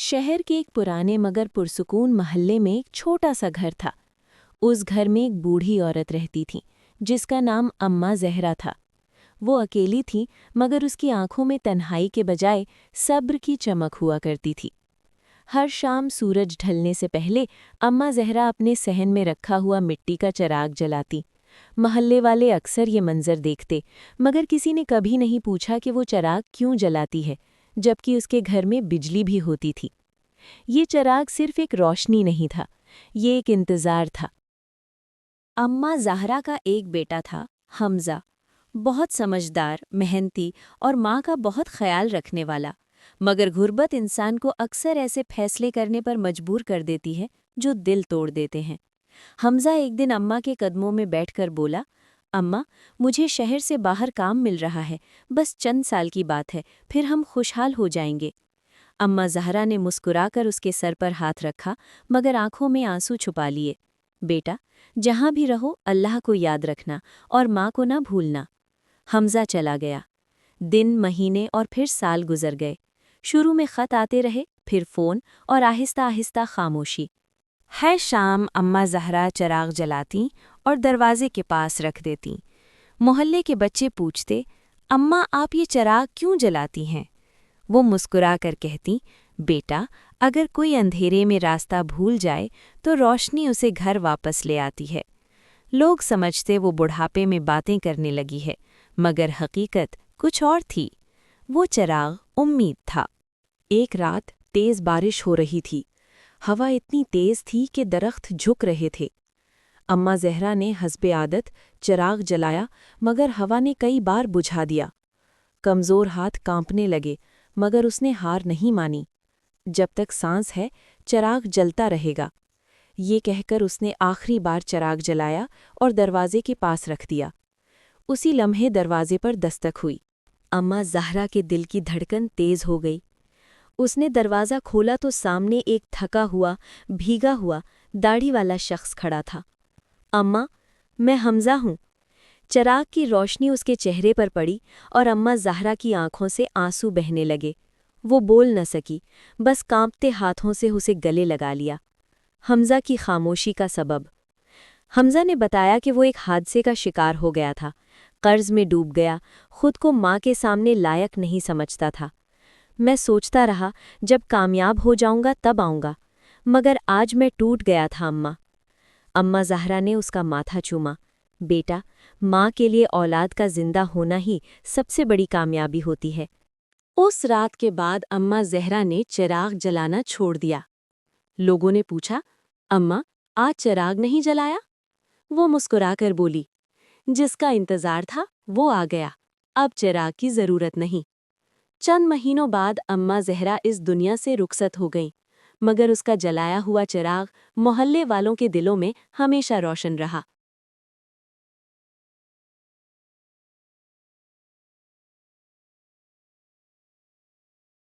शहर के एक पुराने मगर पुरसुकून महल्ले में एक छोटा सा घर था। उस घर में एक बूढ़ी औरत रहती थी जिसका नाम अम्मा ज़हरा था। वो अकेली थी मगर उसकी आंखों में तन्हाई के बजाय सब्र की चमक हुआ करती थी। हर शाम सूरज ढलने से पहले अम्मा ज़हरा अपने सहन में रखा हुआ मिट्टी का चिराग जलाती। महल्ले वाले अक्सर ये मंजर देखते, मगर किसी ने कभी नहीं पूछा कि वो चिराग क्यों जलाती है, जबकि उसके घर में बिजली भी होती थी। ये चिराग सिर्फ एक रोशनी नहीं था, ये एक इंतज़ार था। अम्मा ज़हरा का एक बेटा था, हमज़ा। बहुत समझदार, मेहनती और माँ का बहुत ख्याल रखने वाला। मगर गुर्बत इंसान को अक्सर ऐसे फैसले करने पर मजबूर कर देती है जो दिल तोड़ देते हैं। हमज़ा एक दिन अम्मा के कदमों में बैठकर बोला, अम्मा, मुझे शहर से बाहर काम मिल रहा है, बस चंद साल की बात है, फिर हम खुशहाल हो जाएंगे। अम्मा ज़हरा ने मुस्कुराकर उसके सर पर हाथ रखा, मगर आंखों में आंसू छुपा लिए। बेटा, जहाँ भी रहो अल्लाह को याद रखना और माँ को ना भूलना। हमज़ा चला गया। दिन, महीने और फिर साल गुजर गए। शुरू में ख़त आते रहे, फिर फ़ोन और आहिस्ता आहिस्ता खामोशी। हर शाम अम्मा ज़हरा चिराग जलाती और दरवाजे के पास रख देती। मोहल्ले के बच्चे पूछते, अम्मा आप ये चिराग क्यों जलाती हैं? वो मुस्कुरा कर कहती, बेटा, अगर कोई अंधेरे में रास्ता भूल जाए तो रोशनी उसे घर वापस ले आती है। लोग समझते वो बुढ़ापे में बातें करने लगी है, मगर हकीकत कुछ और थी। वो चिराग उम्मीद था। एक रात तेज बारिश हो रही थी। हवा इतनी तेज थी कि दरख्त झुक रहे थे। अम्मा ज़हरा ने हस्बे आदत चिराग जलाया, मगर हवा ने कई बार बुझा दिया। कमज़ोर हाथ कांपने लगे, मगर उसने हार नहीं मानी। जब तक सांस है चिराग जलता रहेगा, ये कहकर उसने आखिरी बार चिराग जलाया और दरवाजे के पास रख दिया। उसी लम्हे दरवाजे पर दस्तक हुई। अम्मा ज़हरा के दिल की धड़कन तेज हो गई। उसने दरवाज़ा खोला तो सामने एक थका हुआ, भीगा हुआ, दाढ़ी वाला शख्स खड़ा था। अम्मा, मैं हमज़ा हूँ। चिराग की रोशनी उसके चेहरे पर पड़ी और अम्मा ज़हरा की आंखों से आंसू बहने लगे। वो बोल न सकी, बस कांपते हाथों से उसे गले लगा लिया। हमज़ा की खामोशी का सबब। हमज़ा ने बताया कि वो एक हादसे का शिकार हो गया था, कर्ज में डूब गया, खुद को माँ के सामने लायक नहीं समझता था। मैं सोचता रहा जब कामयाब हो जाऊंगा तब आऊँगा, मगर आज मैं टूट गया था अम्मा। अम्मा ज़हरा ने उसका माथा चूमा। बेटा, माँ के लिए औलाद का जिंदा होना ही सबसे बड़ी कामयाबी होती है। उस रात के बाद अम्मा ज़हरा ने चिराग जलाना छोड़ दिया। लोगों ने पूछा, अम्मा, आज चिराग नहीं जलाया? वो मुस्कुराकर बोली, जिसका इंतज़ार था वो आ गया, अब चिराग की ज़रूरत नहीं। चंद महीनों बाद अम्मा ज़हरा इस दुनिया से रुखसत हो गईं, मगर उसका जलाया हुआ चिराग मोहल्ले वालों के दिलों में हमेशा रोशन रहा।